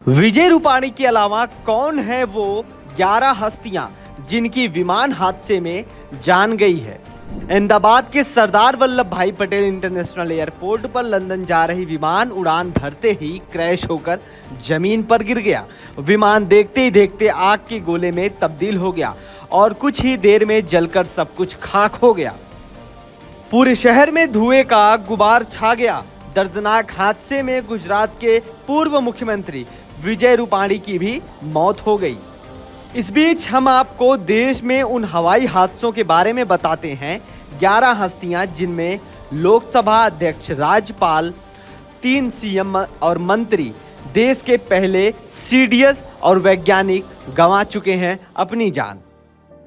विजय रूपाणी के अलावा कौन है वो 11 हस्तियां जिनकी विमान हादसे में जान गई है। अहमदाबाद के सरदार वल्लभ भाई पटेल इंटरनेशनल एयरपोर्ट पर लंदन जा रही विमान उड़ान भरते ही क्रैश होकर जमीन पर गिर गया। विमान देखते ही देखते आग के गोले में तब्दील हो गया और कुछ ही देर में जलकर सब कुछ खाक हो गया। पूरे शहर में धुएं का गुबार छा गया। दर्दनाक हादसे में गुजरात के पूर्व मुख्यमंत्री विजय रूपाणी की भी मौत हो गई। इस बीच हम आपको देश में उन हवाई हादसों के बारे में बताते हैं। 11 हस्तियां जिनमें लोकसभा अध्यक्ष, राज्यपाल, 3 सीएम और मंत्री, देश के पहले सीडीएस और वैज्ञानिक गंवा चुके हैं अपनी जान।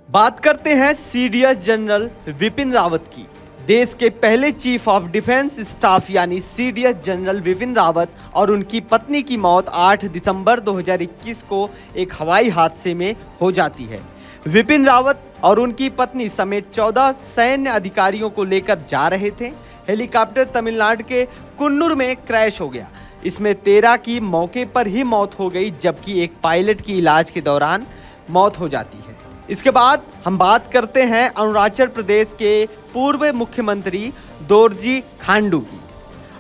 बात करते हैं सीडीएस जनरल विपिन रावत की। देश के पहले चीफ ऑफ डिफेंस स्टाफ यानी सीडीएस जनरल विपिन रावत और उनकी पत्नी की मौत 8 दिसंबर 2021 को एक हवाई हादसे में हो जाती है। विपिन रावत और उनकी पत्नी समेत 14 सैन्य अधिकारियों को लेकर जा रहे थे। हेलीकॉप्टर तमिलनाडु के कुन्नूर में क्रैश हो गया। इसमें 13 की मौके पर ही मौत हो गई, जबकि एक पायलट की इलाज के दौरान मौत हो जाती है। इसके बाद हम बात करते हैं अरुणाचल प्रदेश के पूर्व मुख्यमंत्री दोरजी खांडू की।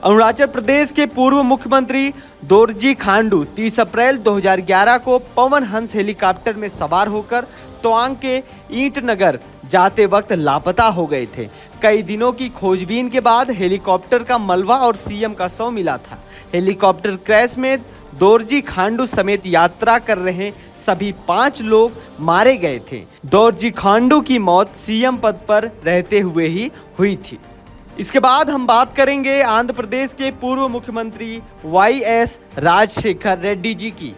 अरुणाचल प्रदेश के पूर्व मुख्यमंत्री दोरजी खांडू 30 अप्रैल 2011 को पवन हंस हेलीकॉप्टर में सवार होकर तवांग के ईंटनगर जाते वक्त लापता हो गए थे। कई दिनों की खोजबीन के बाद हेलीकॉप्टर का मलबा और सीएम का शव मिला था। हेलीकॉप्टर क्रैश में दोरजी खांडू समेत यात्रा कर रहे सभी 5 लोग मारे गए थे। दोरजी खांडू की मौत सीएम पद पर रहते हुए ही हुई थी। इसके बाद हम बात करेंगे आंध्र प्रदेश के पूर्व मुख्यमंत्री वाईएस राजशेखर रेड्डी जी की।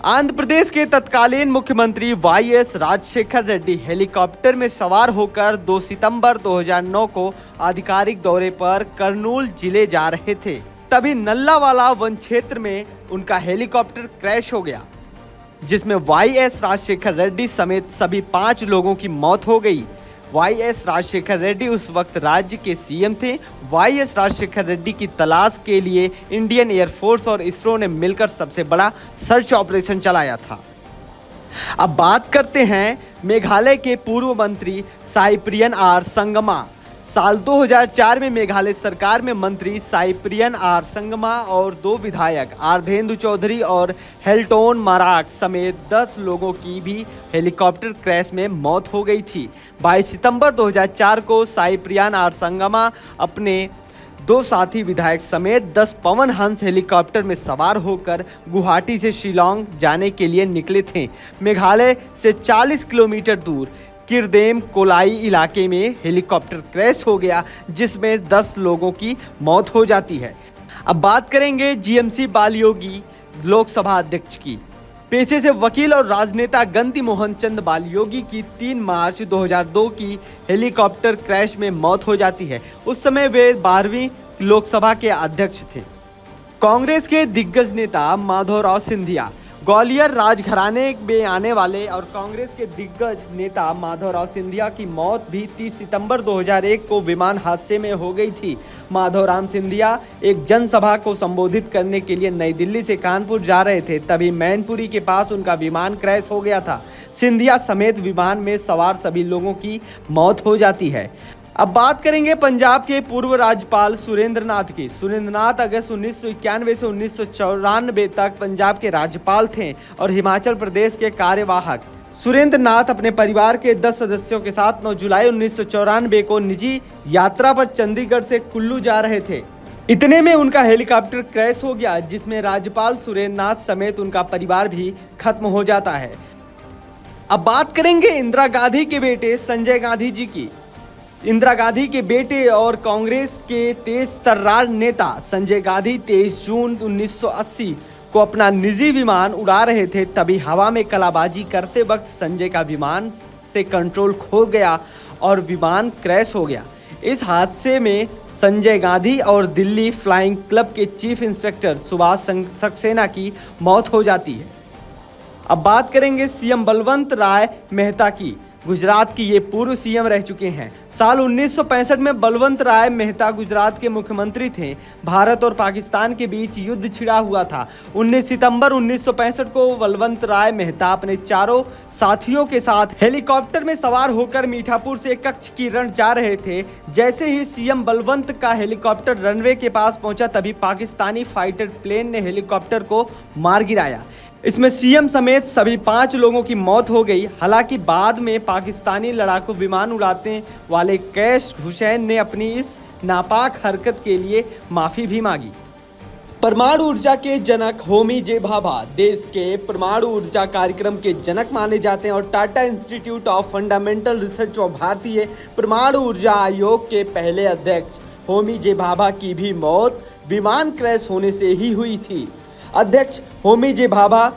आंध्र प्रदेश के तत्कालीन मुख्यमंत्री वाईएस राजशेखर रेड्डी हेलीकॉप्टर में सवार होकर 2 सितंबर 2009 को आधिकारिक दौरे पर कर्नूल जिले जा रहे थे। तभी नल्लावाला वन क्षेत्र में उनका हेलीकॉप्टर क्रैश हो गया, जिसमें वाईएस राजशेखर रेड्डी समेत सभी 5 लोगों की मौत हो गई। वाईएस राजशेखर रेड्डी उस वक्त राज्य के सीएम थे। वाईएस राजशेखर रेड्डी की तलाश के लिए इंडियन एयरफोर्स और इसरो ने मिलकर सबसे बड़ा सर्च ऑपरेशन चलाया था। अब बात करते हैं मेघालय के पूर्व मंत्री साइप्रियन आर संगमा। साल 2004 में मेघालय सरकार में मंत्री साइप्रियन आर संगमा और 2 विधायक आर्धेंदु चौधरी और हेल्टोन मराक समेत 10 लोगों की भी हेलीकॉप्टर क्रैश में मौत हो गई थी। 22 सितंबर 2004 को साइप्रियन आर संगमा अपने 2 साथी विधायक समेत 10 पवन हंस हेलीकॉप्टर में सवार होकर गुवाहाटी से शिलोंग जाने के लिए निकले थे। मेघालय से 40 किलोमीटर दूर किरदेम कोलाई इलाके में हेलीकॉप्टर क्रैश हो गया, जिसमें 10 लोगों की मौत हो जाती है। अब बात करेंगे जीएमसी बालयोगी लोकसभा अध्यक्ष की। पेशे से वकील और राजनेता गंती मोहन चंद बालयोगी की 3 मार्च 2002 की हेलीकॉप्टर क्रैश में मौत हो जाती है। उस समय वे 12वीं लोकसभा के अध्यक्ष थे। कांग्रेस के दिग्गज नेता माधवराव सिंधिया, ग्वालियर राजघराने में आने वाले और कांग्रेस के दिग्गज नेता माधवराव सिंधिया की मौत भी 30 सितंबर 2001 को विमान हादसे में हो गई थी। माधवराव सिंधिया एक जनसभा को संबोधित करने के लिए नई दिल्ली से कानपुर जा रहे थे, तभी मैनपुरी के पास उनका विमान क्रैश हो गया था। सिंधिया समेत विमान में सवार सभी लोगों की मौत हो जाती है। अब बात करेंगे पंजाब के पूर्व राज्यपाल सुरेंद्र नाथ की। सुरेंद्र नाथ अगस्त 1991 से 1994 तक पंजाब के राज्यपाल थे और हिमाचल प्रदेश के कार्यवाहक। सुरेंद्र नाथ अपने परिवार के 10 सदस्यों के साथ 9 जुलाई 1994 को निजी यात्रा पर चंडीगढ़ से कुल्लू जा रहे थे। इतने में उनका हेलीकॉप्टर क्रैश हो गया, जिसमें राज्यपाल सुरेंद्र नाथ समेत उनका परिवार भी खत्म हो जाता है। अब बात करेंगे इंदिरा गांधी के बेटे संजय गांधी जी की। इंदिरा गांधी के बेटे और कांग्रेस के तेज तर्रार नेता संजय गांधी 23 जून 1980 को अपना निजी विमान उड़ा रहे थे। तभी हवा में कलाबाजी करते वक्त संजय का विमान से कंट्रोल खो गया और विमान क्रैश हो गया। इस हादसे में संजय गांधी और दिल्ली फ्लाइंग क्लब के चीफ इंस्पेक्टर सुभाष सक्सेना की मौत हो जाती है। अब बात करेंगे सीएम बलवंत राय मेहता की। गुजरात की ये पूर्व सीएम रह चुके हैं। साल 1965 में बलवंत राय मेहता गुजरात के मुख्यमंत्री थे। भारत और पाकिस्तान के बीच युद्ध छिड़ा हुआ था। 19 सितंबर 1965 को बलवंत राय मेहता अपने चारों साथियों के साथ हेलीकॉप्टर में सवार होकर मीठापुर से कच्छ की रण जा रहे थे। जैसे ही सीएम बलवंत का हेलीकॉप्टर रनवे के पास पहुंचा, तभी पाकिस्तानी फाइटर प्लेन ने हेलीकॉप्टर को मार गिराया। इसमें सीएम समेत सभी 5 लोगों की मौत हो गई। हालांकि बाद में पाकिस्तानी लड़ाकू विमान उड़ाने वाले कैश हुसैन ने अपनी इस नापाक हरकत के लिए माफी भी मांगी। परमाणु ऊर्जा के जनक होमी जे भाभा देश के परमाणु ऊर्जा कार्यक्रम के जनक माने जाते हैं और Tata institute of fundamental research और भारतीय परमाणु ऊर्जा आयोग के पहले अध्यक्ष होमी जे भाभा की भी मौत विमान क्रैश होने से ही हुई थी। अध्यक्ष होमी जे भाभा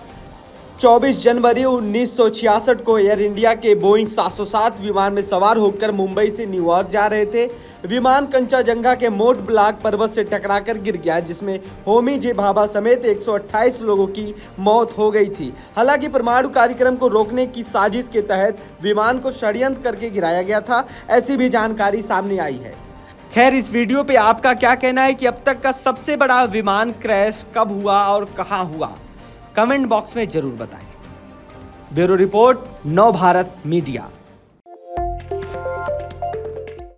24 जनवरी 1966 को एयर इंडिया के बोइंग 707 विमान में सवार होकर मुंबई से न्यूयॉर्क जा रहे थे। विमान कंचनजंगा के मोट ब्लॉक पर्वत से टकराकर गिर गया, जिसमें होमी जे भाभा समेत 128 लोगों की मौत हो गई थी। हालांकि परमाणु कार्यक्रम को रोकने की साजिश के तहत विमान को षड्यंत्र करके गिराया गया था, ऐसी भी जानकारी सामने आई है। खैर, इस वीडियो पे आपका क्या कहना है कि अब तक का सबसे बड़ा विमान क्रैश कब हुआ और कहां हुआ? कमेंट बॉक्स में जरूर बताएं। ब्यूरो रिपोर्ट, नव भारत मीडिया।